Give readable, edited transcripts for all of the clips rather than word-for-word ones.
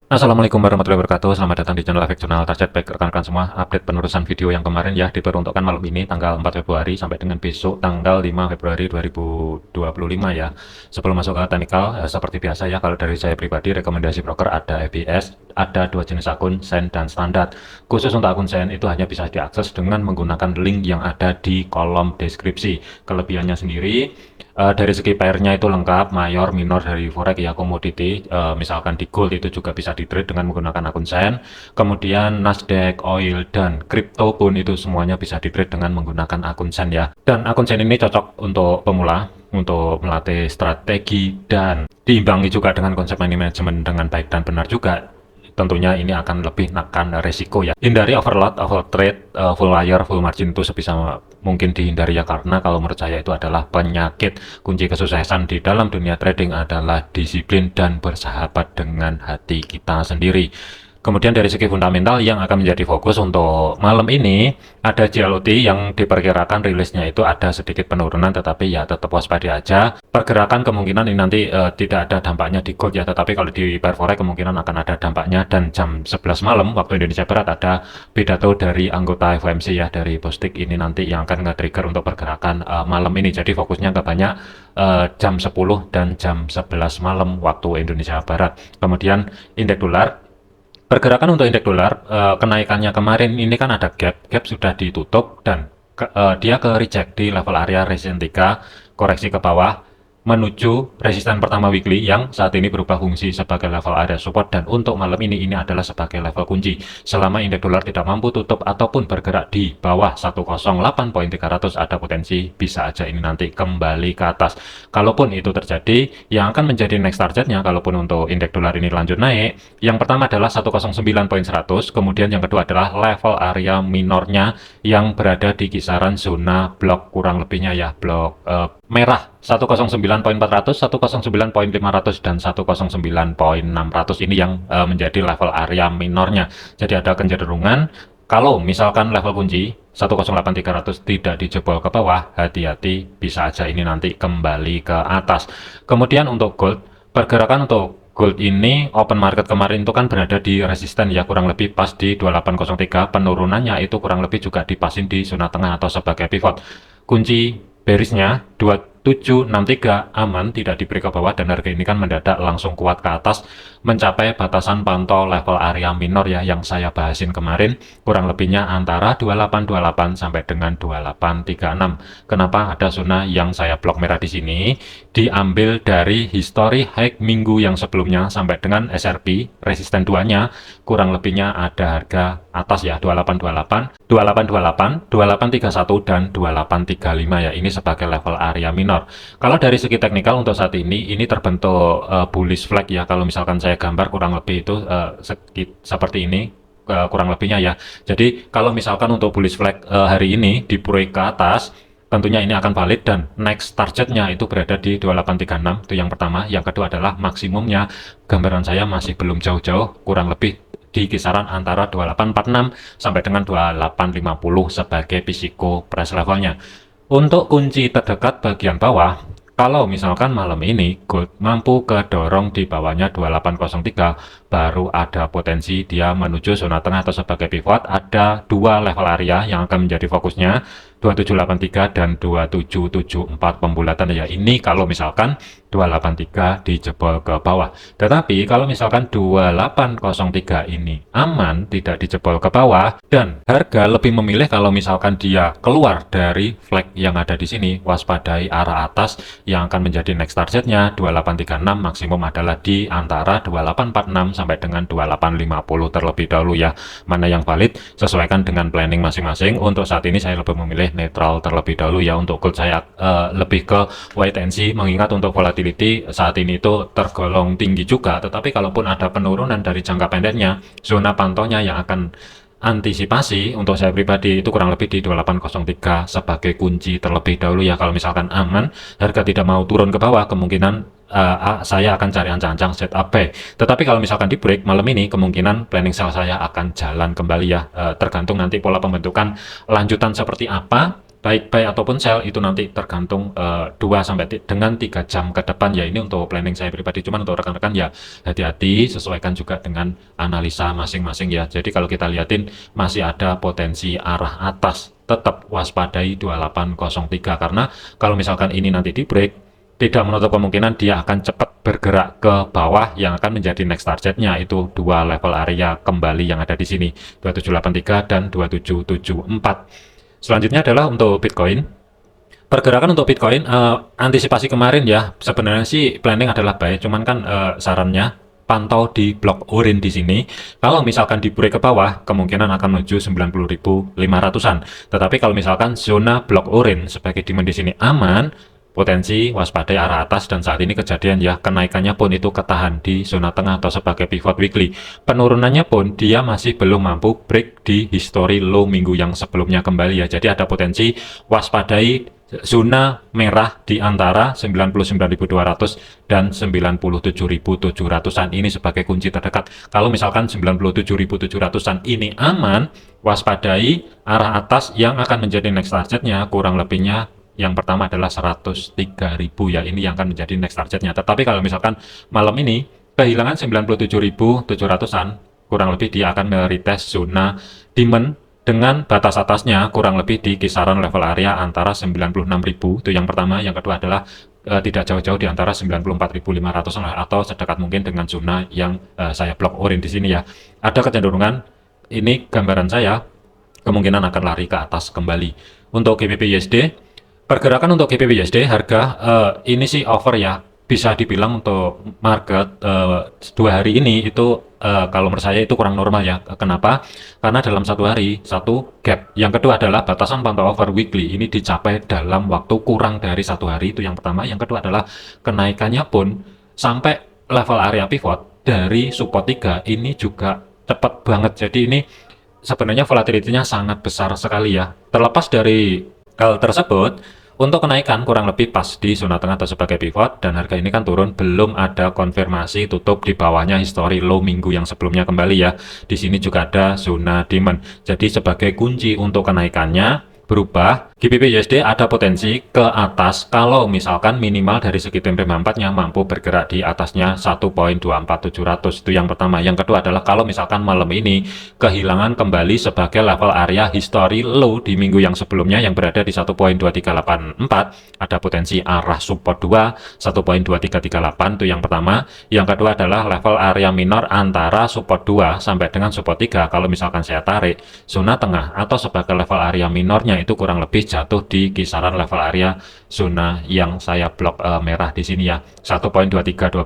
Assalamualaikum warahmatullahi wabarakatuh. Selamat datang di channel Efek Jurnal Target. Baik rekan-rekan semua, update penerusan video yang kemarin ya diperuntukkan malam ini tanggal 4 Februari sampai dengan besok tanggal 5 Februari 2025 ya. Sebelum masuk ke teknikal, seperti biasa ya, kalau dari saya pribadi rekomendasi broker ada FBS, ada dua jenis akun, Sen dan standar. Khusus untuk akun Sen itu hanya bisa diakses dengan menggunakan link yang ada di kolom deskripsi. Kelebihannya sendiri dari segi pairnya itu lengkap, mayor, minor dari forex ya, komoditi, misalkan di gold itu juga bisa di trade dengan menggunakan akun Sen. Kemudian Nasdaq, oil, dan crypto pun itu semuanya bisa di trade dengan menggunakan akun Sen ya. Dan akun Sen ini cocok untuk pemula, untuk melatih strategi dan diimbangi juga dengan konsep money management dengan baik dan benar juga. Tentunya ini akan lebih menekan resiko ya. Hindari overload, overtrade, full wire, full margin itu sebisa mungkin dihindari ya, karena kalau menurut saya itu adalah penyakit. Kunci kesuksesan di dalam dunia trading adalah disiplin dan bersahabat dengan hati kita sendiri. Kemudian dari segi fundamental yang akan menjadi fokus untuk malam ini, ada JLOT yang diperkirakan rilisnya itu ada sedikit penurunan, tetapi ya tetap waspada aja. Pergerakan kemungkinan ini nanti tidak ada dampaknya di gold ya, tetapi kalau di pair forex kemungkinan akan ada dampaknya. Dan jam 11 malam waktu Indonesia Barat ada pidato dari anggota FOMC ya, dari Bostik ini nanti yang akan nge-trigger untuk pergerakan malam ini. Jadi fokusnya nggak banyak jam 10 dan jam 11 malam waktu Indonesia Barat. Kemudian indeks dolar. Pergerakan untuk indeks dolar, kenaikannya kemarin ini kan ada gap sudah ditutup dan dia ke reject di level area resistance 3, koreksi ke bawah menuju resisten pertama weekly yang saat ini berubah fungsi sebagai level area support, dan untuk malam ini adalah sebagai level kunci. Selama indeks dolar tidak mampu tutup ataupun bergerak di bawah 108.300, ada potensi bisa aja ini nanti kembali ke atas. Kalaupun itu terjadi, yang akan menjadi next targetnya kalaupun untuk indeks dolar ini lanjut naik, yang pertama adalah 109.100, kemudian yang kedua adalah level area minornya yang berada di kisaran zona blok kurang lebihnya ya, blok merah 109.400, 109.500, dan 109.600 ini yang menjadi level area minornya. Jadi ada kecenderungan kalau misalkan level kunci 108.300 tidak dijebol ke bawah, hati-hati bisa aja ini nanti kembali ke atas. Kemudian untuk gold, pergerakan untuk gold ini open market kemarin itu kan berada di resisten ya, kurang lebih pas di 2803. Penurunannya itu kurang lebih juga dipasin di zona tengah atau sebagai pivot. Kunci berisnya 2763 aman, tidak diberi ke bawah, dan harga ini kan mendadak langsung kuat ke atas mencapai batasan pantau level area minor ya yang saya bahasin kemarin, kurang lebihnya antara 2828 sampai dengan 2836. Kenapa ada zona yang saya blok merah di sini? Diambil dari history high minggu yang sebelumnya sampai dengan SRP resisten 2-nya, kurang lebihnya ada harga atas ya, 2828, 2828, 2831, dan 2835 ya, ini sebagai level area minor. Kalau dari segi teknikal untuk saat ini terbentuk bullish flag ya, kalau misalkan saya gambar kurang lebih itu seperti ini kurang lebihnya ya. Jadi kalau misalkan untuk bullish flag hari ini di break ke atas, tentunya ini akan valid dan next targetnya itu berada di 2836, itu yang pertama. Yang kedua adalah maksimumnya, gambaran saya masih belum jauh-jauh, kurang lebih di kisaran antara 2846 sampai dengan 2850 sebagai physical price levelnya. Untuk kunci terdekat bagian bawah, kalau misalkan malam ini gold mampu kedorong di bawahnya 2803, baru ada potensi dia menuju zona tengah atau sebagai pivot. Ada dua level area yang akan menjadi fokusnya, 2783 dan 2774 pembulatan ya. Ini kalau misalkan 283 dijebol ke bawah. Tetapi kalau misalkan 2803 ini aman, tidak dijebol ke bawah, dan harga lebih memilih kalau misalkan dia keluar dari flag yang ada di sini, waspadai arah atas yang akan menjadi next targetnya 2836, maksimum adalah di antara 2846 sampai dengan 2850 terlebih dahulu ya. Mana yang valid sesuaikan dengan planning masing-masing. Untuk saat ini saya lebih memilih netral terlebih dahulu ya. Untuk gold saya lebih ke wait and see, mengingat untuk volatility saat ini itu tergolong tinggi juga, tetapi kalaupun ada penurunan dari jangka pendeknya, zona pantaunya yang akan antisipasi untuk saya pribadi itu kurang lebih di 2803 sebagai kunci terlebih dahulu ya. Kalau misalkan aman, harga tidak mau turun ke bawah, kemungkinan saya akan cari ancang-ancang setup buy. Tetapi kalau misalkan di break malam ini, kemungkinan planning sell saya akan jalan kembali ya, tergantung nanti pola pembentukan lanjutan seperti apa baik buy ataupun sell itu nanti tergantung 2 sampai dengan 3 jam ke depan ya. Ini untuk planning saya pribadi, cuman untuk rekan-rekan ya hati-hati, sesuaikan juga dengan analisa masing-masing ya. Jadi kalau kita lihatin masih ada potensi arah atas, tetap waspadai 2803, karena kalau misalkan ini nanti di break, tidak menutup kemungkinan dia akan cepat bergerak ke bawah yang akan menjadi next targetnya, itu dua level area kembali yang ada di sini, 2783 dan 2774. Selanjutnya adalah untuk Bitcoin. Pergerakan untuk Bitcoin, antisipasi kemarin ya, sebenarnya sih planning adalah buy, cuman kan sarannya pantau di blok orange di sini. Kalau misalkan di break ke bawah, kemungkinan akan menuju 90.500-an. Tetapi kalau misalkan zona blok orange sebagai demand di sini aman, potensi waspadai arah atas, dan saat ini kejadian ya, kenaikannya pun itu ketahan di zona tengah atau sebagai pivot weekly. Penurunannya pun dia masih belum mampu break di history low minggu yang sebelumnya kembali ya. Jadi ada potensi waspadai zona merah di antara 99.200 dan 97.700-an ini sebagai kunci terdekat. Kalau misalkan 97.700-an ini aman, waspadai arah atas yang akan menjadi next targetnya kurang lebihnya yang pertama adalah 103.000 ya, ini yang akan menjadi next targetnya. Tetapi kalau misalkan malam ini kehilangan 97.700-an, kurang lebih dia akan meretest zona demand dengan batas atasnya kurang lebih di kisaran level area antara 96.000, itu yang pertama. Yang kedua adalah tidak jauh-jauh di antara 94.500 atau sedekat mungkin dengan zona yang saya blok orange di sini ya. Ada kecenderungan ini gambaran saya kemungkinan akan lari ke atas kembali. Untuk GBP USD, pergerakan untuk GBP USD harga ini sih over ya, bisa dibilang untuk market 2 hari ini itu kalau menurut saya itu kurang normal ya. Kenapa? Karena dalam 1 hari satu gap. Yang kedua adalah batasan pantau over weekly ini dicapai dalam waktu kurang dari 1 hari, itu yang pertama. Yang kedua adalah kenaikannya pun sampai level area pivot dari support 3 ini juga cepat banget. Jadi ini sebenarnya volatility-nya sangat besar sekali ya. Terlepas dari hal tersebut, untuk kenaikan kurang lebih pas di zona tengah atau sebagai pivot, dan harga ini kan turun, belum ada konfirmasi tutup di bawahnya history low minggu yang sebelumnya kembali ya. Di sini juga ada zona demand. Jadi sebagai kunci untuk kenaikannya berubah, GBP USD ada potensi ke atas kalau misalkan minimal dari segi time frame 4-nya mampu bergerak di atasnya 1.24700, itu yang pertama. Yang kedua adalah kalau misalkan malam ini kehilangan kembali sebagai level area history low di minggu yang sebelumnya yang berada di 1.2384, ada potensi arah support 2 1.2338, itu yang pertama. Yang kedua adalah level area minor antara support 2 sampai dengan support 3. Kalau misalkan saya tarik zona tengah atau sebagai level area minornya itu kurang lebih jatuh di kisaran level area zona yang saya blok merah di sini ya, 1.2312,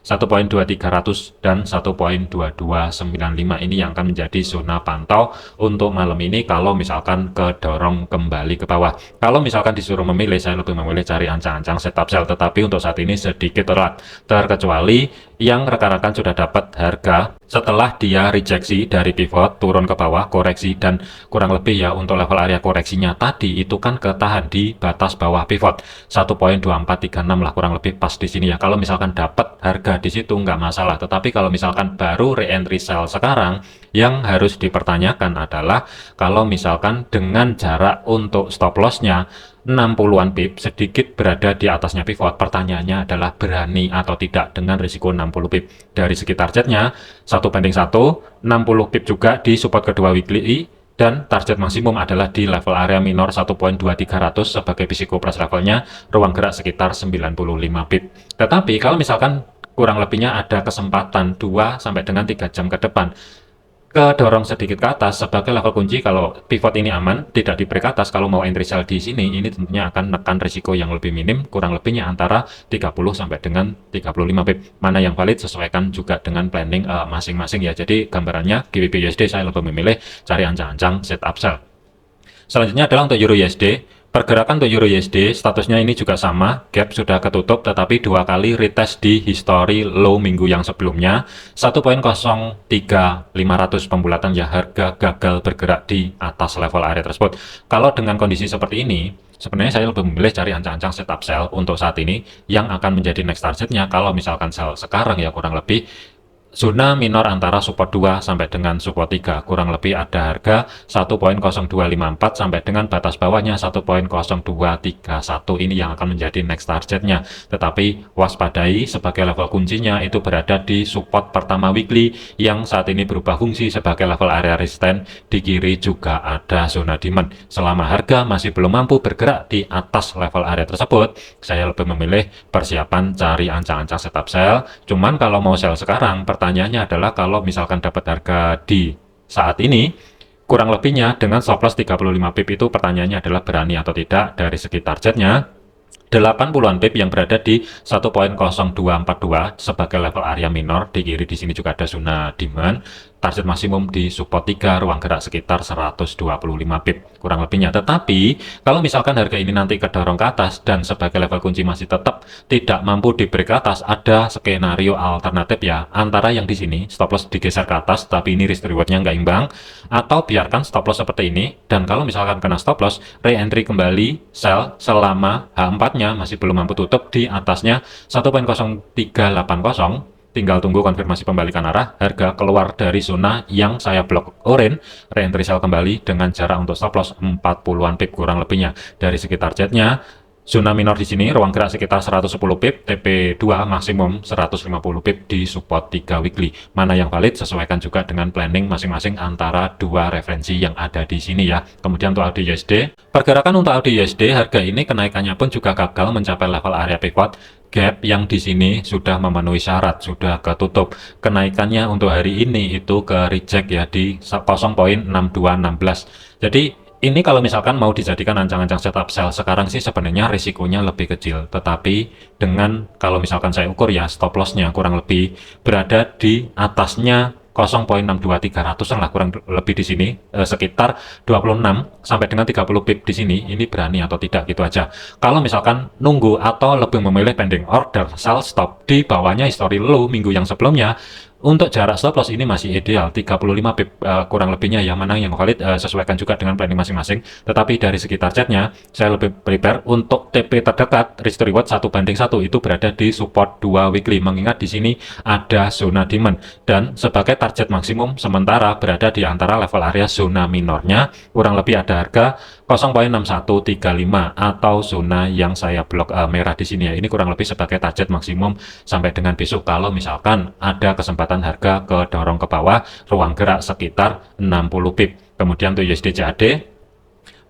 1.2300 dan 1.2295. ini yang akan menjadi zona pantau untuk malam ini kalau misalkan kedorong kembali ke bawah. Kalau misalkan disuruh memilih, saya lebih memilih cari ancang-ancang setup sell, tetapi untuk saat ini sedikit telat, terkecuali yang rekan-rekan sudah dapat harga setelah dia rejeksi dari pivot, turun ke bawah, koreksi, dan kurang lebih ya untuk level area koreksinya tadi itu kan ketahan di batas bawah pivot 1.2436 lah, kurang lebih pas di sini ya. Kalau misalkan dapat harga di situ nggak masalah, tetapi kalau misalkan baru re-entry sell sekarang, yang harus dipertanyakan adalah kalau misalkan dengan jarak untuk stop lossnya 60-an pip sedikit berada di atasnya pivot, pertanyaannya adalah berani atau tidak dengan risiko 60 pip. Dari segi targetnya 1:1, 60 pip juga di support kedua weekly, dan target maksimum adalah di level area minor 1.2300 sebagai psikoprice levelnya, ruang gerak sekitar 95 pip. Tetapi kalau misalkan kurang lebihnya ada kesempatan 2 sampai dengan 3 jam ke depan kedorong sedikit ke atas sebagai level kunci, kalau pivot ini aman tidak di break atas, kalau mau entry sell di sini ini tentunya akan menekan risiko yang lebih minim, kurang lebihnya antara 30 sampai dengan 35 pip. Mana yang valid sesuaikan juga dengan planning masing-masing ya. Jadi gambarannya GBP USD saya lebih memilih cari ancang-ancang setup sell. Selanjutnya adalah untuk Euro USD. Pergerakan untuk Euro USD statusnya ini juga sama, gap sudah ketutup tetapi 2 kali retest di history low minggu yang sebelumnya, 1.03500 pembulatan ya, harga gagal bergerak di atas level area tersebut. Kalau dengan kondisi seperti ini, sebenarnya saya lebih memilih cari ancang-ancang setup sell untuk saat ini yang akan menjadi next targetnya. Kalau misalkan sell sekarang ya kurang lebih zona minor antara support 2 sampai dengan support 3, kurang lebih ada harga 1.0254 sampai dengan batas bawahnya 1.0231. Ini yang akan menjadi next targetnya, tetapi waspadai sebagai level kuncinya itu berada di support pertama weekly yang saat ini berubah fungsi sebagai level area resisten. Di kiri juga ada zona demand. Selama harga masih belum mampu bergerak di atas level area tersebut, saya lebih memilih persiapan cari ancang-ancang setup sell. Cuman kalau mau sell sekarang, pertanyaannya adalah kalau misalkan dapat harga di saat ini, kurang lebihnya dengan stop loss 35 pip itu pertanyaannya adalah berani atau tidak. Dari segi targetnya 80-an pip yang berada di 1.0242 sebagai level area minor. Di kiri di sini juga ada zona demand. Target maksimum di support 3, ruang gerak sekitar 125 pip kurang lebihnya. Tetapi kalau misalkan harga ini nanti kedorong ke atas dan sebagai level kunci masih tetap tidak mampu di-break ke atas, ada skenario alternatif ya, antara yang di sini stop loss digeser ke atas tapi ini risk rewardnya nggak imbang, atau biarkan stop loss seperti ini, dan kalau misalkan kena stop loss, re-entry kembali sell selama H4-nya masih belum mampu tutup di atasnya 1.0380. Tinggal tunggu konfirmasi pembalikan arah, harga keluar dari zona yang saya blok orange, re-entry sell kembali dengan jarak untuk stop loss 40-an pip kurang lebihnya. Dari segi targetnya, zona minor di sini ruang gerak sekitar 110 pip, TP2 maksimum 150 pip di support 3 weekly. Mana yang valid sesuaikan juga dengan planning masing-masing antara dua referensi yang ada di sini ya. Kemudian untuk AUD USD, pergerakan untuk AUD USD harga ini kenaikannya pun juga gagal mencapai level area pivot. Gap yang di sini sudah memenuhi syarat, sudah ketutup. Kenaikannya untuk hari ini itu ke reject ya di 0.6216. Jadi ini kalau misalkan mau dijadikan ancang-ancang setup sell sekarang sih sebenarnya risikonya lebih kecil. Tetapi dengan kalau misalkan saya ukur ya stop lossnya kurang lebih berada di atasnya 0.62300-an lah kurang lebih di sini, sekitar 26 sampai dengan 30 pip di sini. Ini berani atau tidak gitu aja. Kalau misalkan nunggu atau lebih memilih pending order sell stop di bawahnya history low minggu yang sebelumnya, untuk jarak stop loss ini masih ideal 35 pip kurang lebihnya ya. Mana yang valid sesuaikan juga dengan planning masing-masing. Tetapi dari segi targetnya saya lebih prepare untuk TP terdekat risk to reward 1:1 itu berada di support 2 weekly, mengingat di sini ada zona demand, dan sebagai target maksimum sementara berada di antara level area zona minornya kurang lebih ada harga 0.6135 atau zona yang saya blok merah di sini ya. Ini kurang lebih sebagai target maksimum sampai dengan besok kalau misalkan ada kesempatan harga kedorong ke bawah, ruang gerak sekitar 60 pip. Kemudian untuk USD CAD,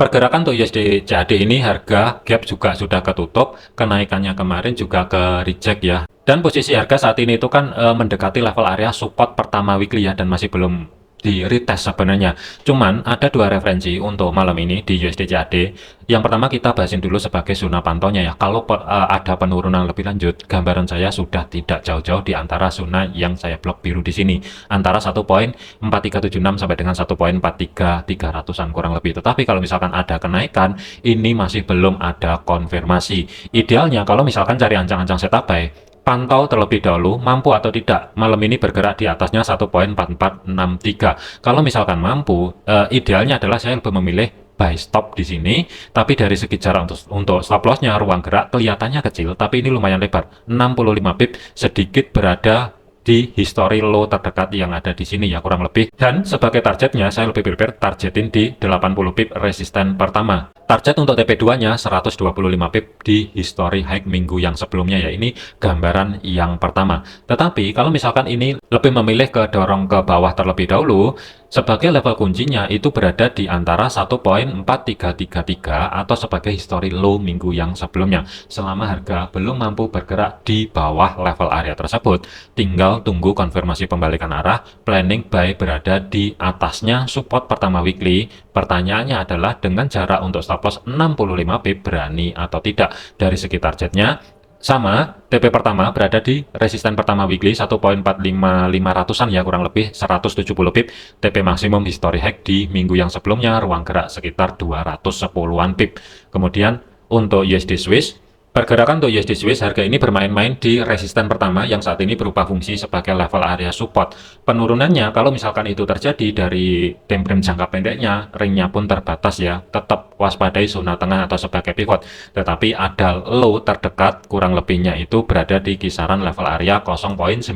pergerakan untuk USD CAD ini harga gap juga sudah ketutup, kenaikannya kemarin juga ke reject ya. Dan posisi harga saat ini itu kan mendekati level area support pertama weekly ya, dan masih belum di retest sebenarnya. Cuman ada dua referensi untuk malam ini di USD CAD. Yang pertama kita bahasin dulu sebagai zona pantaunya ya. Kalau ada penurunan lebih lanjut, gambaran saya sudah tidak jauh-jauh di antara zona yang saya blok biru di sini, antara 1.4376 sampai dengan 1.43300-an kurang lebih. Tetapi kalau misalkan ada kenaikan, ini masih belum ada konfirmasi. Idealnya kalau misalkan cari ancang-ancang setup buy, pantau terlebih dahulu mampu atau tidak malam ini bergerak di atasnya 1.4463. Kalau misalkan mampu, idealnya adalah saya lebih memilih buy stop di sini. Tapi dari segi jarak untuk stop lossnya ruang gerak kelihatannya kecil, tapi ini lumayan lebar, 65 pip, sedikit berada di history low terdekat yang ada di sini ya kurang lebih. Dan sebagai targetnya saya lebih prepare targetin di 80 pip resisten pertama. Target untuk TP2-nya 125 pip di history high minggu yang sebelumnya ya. Ini gambaran yang pertama. Tetapi kalau misalkan ini lebih memilih ke dorong ke bawah terlebih dahulu, sebagai level kuncinya itu berada di antara 1.4333 atau sebagai history low minggu yang sebelumnya. Selama harga belum mampu bergerak di bawah level area tersebut, tinggal tunggu konfirmasi pembalikan arah, planning buy berada di atasnya support pertama weekly. Pertanyaannya adalah dengan jarak untuk stop loss 65 pip berani atau tidak. Dari segi targetnya sama, TP pertama berada di resisten pertama weekly 1.45500-an ya kurang lebih 170 pip. TP maksimum history high di minggu yang sebelumnya ruang gerak sekitar 210-an pip. Kemudian untuk USD Swiss, pergerakan untuk USD Swiss harga ini bermain-main di resisten pertama yang saat ini berupa fungsi sebagai level area support. Penurunannya kalau misalkan itu terjadi dari time frame jangka pendeknya, ringnya pun terbatas ya. Tetap waspadai zona tengah atau sebagai pivot. Tetapi ada low terdekat kurang lebihnya itu berada di kisaran level area 0.9070.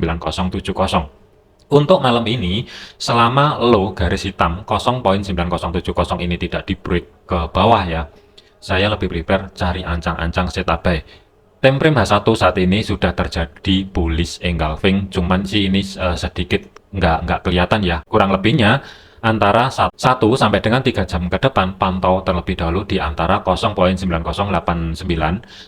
Untuk malam ini, selama low garis hitam 0.9070 ini tidak di break ke bawah ya, saya lebih prepare cari ancang-ancang setup buy. Time frame H1 saat ini sudah terjadi bullish engulfing, cuman sih ini sedikit nggak kelihatan ya. Kurang lebihnya antara 1 sampai dengan 3 jam ke depan, pantau terlebih dahulu di antara 0.9089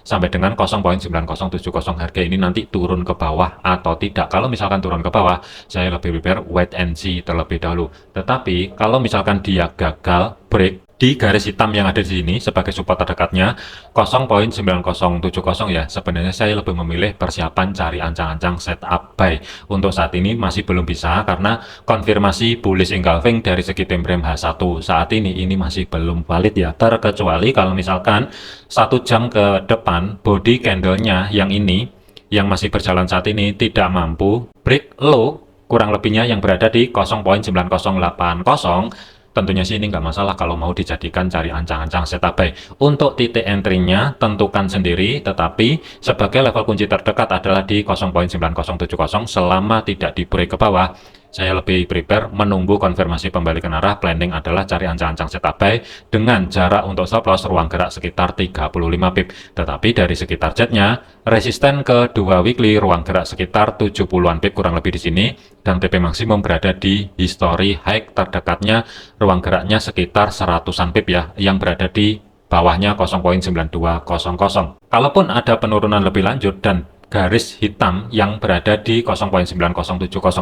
sampai dengan 0.9070. Harga ini nanti turun ke bawah atau tidak. Kalau misalkan turun ke bawah, saya lebih prepare wait and see terlebih dahulu. Tetapi kalau misalkan dia gagal break di garis hitam yang ada di sini sebagai support terdekatnya 0.9070 ya, sebenarnya saya lebih memilih persiapan cari ancang-ancang setup buy. Untuk saat ini masih belum bisa karena konfirmasi bullish engulfing dari segi time frame H1 saat ini masih belum valid ya, terkecuali kalau misalkan 1 jam ke depan body candlenya yang ini yang masih berjalan saat ini tidak mampu break low kurang lebihnya yang berada di 0.9080. Tentunya sih ini nggak masalah kalau mau dijadikan cari ancang-ancang setup buy. Untuk titik entry-nya tentukan sendiri, tetapi sebagai level kunci terdekat adalah di 0.9070. Selama tidak di break ke bawah, saya lebih prepare menunggu konfirmasi pembalikan arah. Planning adalah cari ancang-ancang setup buy dengan jarak untuk stop loss ruang gerak sekitar 35 pip. Tetapi dari segi targetnya, resisten ke 2 weekly ruang gerak sekitar 70-an pip kurang lebih di sini, dan TP maksimum berada di history high terdekatnya ruang geraknya sekitar 100-an pip ya, yang berada di bawahnya 0.9200. Kalaupun ada penurunan lebih lanjut dan garis hitam yang berada di 0.9070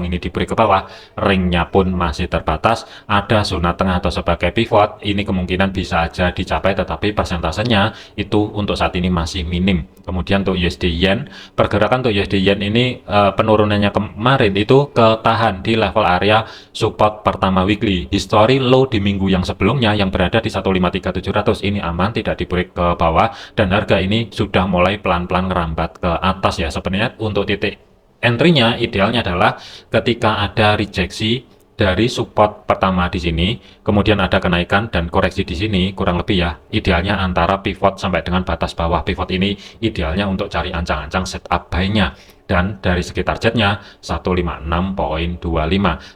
ini diberi ke bawah, ringnya pun masih terbatas, ada zona tengah atau sebagai pivot, ini kemungkinan bisa aja dicapai, tetapi persentasenya itu untuk saat ini masih minim. Kemudian untuk USD Yen, pergerakan untuk USD Yen ini penurunannya kemarin itu ketahan di level area support pertama weekly. History low di minggu yang sebelumnya yang berada di 153.700 ini aman, tidak di break ke bawah, dan harga ini sudah mulai pelan-pelan ngerambat ke atas ya. Sebenarnya untuk titik entry-nya idealnya adalah ketika ada rejeksi dari support pertama di sini, kemudian ada kenaikan dan koreksi di sini, kurang lebih ya, idealnya antara pivot sampai dengan batas bawah pivot ini idealnya untuk cari ancang-ancang setup buy-nya. Dan dari segi targetnya 156.25.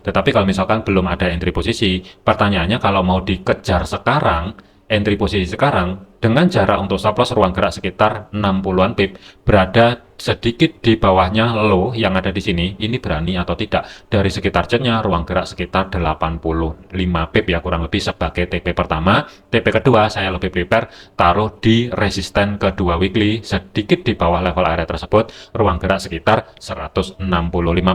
Tetapi kalau misalkan belum ada entry posisi, pertanyaannya kalau mau dikejar sekarang, entry posisi sekarang dengan jarak untuk stop loss ruang gerak sekitar 60-an pip, berada sedikit di bawahnya low yang ada di sini, ini berani atau tidak? Dari segi targetnya ruang gerak sekitar 85 pip ya, kurang lebih sebagai TP pertama. TP kedua saya lebih prepare taruh di resisten kedua weekly sedikit di bawah level area tersebut, ruang gerak sekitar 165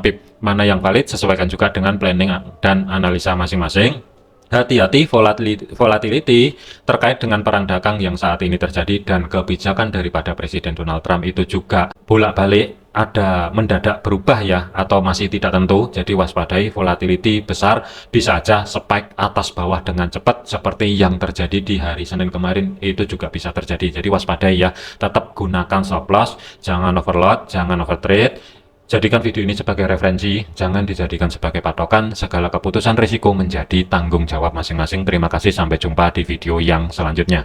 pip. Mana yang valid sesuaikan juga dengan planning dan analisa masing-masing. Hati-hati volatility terkait dengan perang dagang yang saat ini terjadi dan kebijakan daripada Presiden Donald Trump itu juga bolak-balik ada mendadak berubah ya, atau masih tidak tentu. Jadi waspadai volatility besar, bisa aja spike atas bawah dengan cepat seperti yang terjadi di hari Senin kemarin, itu juga bisa terjadi. Jadi waspadai ya, tetap gunakan stop loss, jangan overload, jangan overtrade. Jadikan video ini sebagai referensi, jangan dijadikan sebagai patokan. Segala keputusan risiko menjadi tanggung jawab masing-masing. Terima kasih, sampai jumpa di video yang selanjutnya.